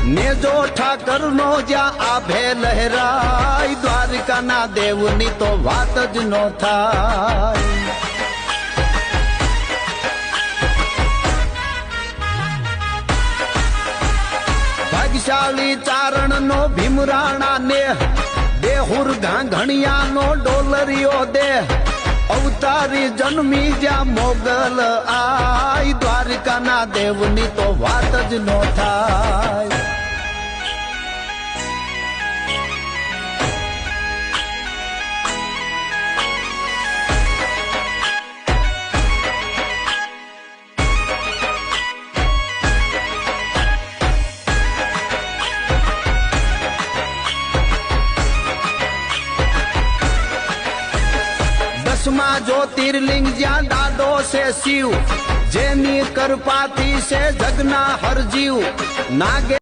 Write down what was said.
नेजो Thakur no ज्या आभे लहराय द्वारका ना देवनी तो वात ज नो थाय। भाग्यशाली चारण नो भीमराणा ने देहुर घाघणिया नो डोलरियो दे अवतारी जन्मी ज्या मोगल आय द्वारका ना देवनी तो वात ज नो थाय। दसमा ज्योतिर्लिंग ज्या डाडो से शिव जेनी कृपाथी से जगना हर जीव नागे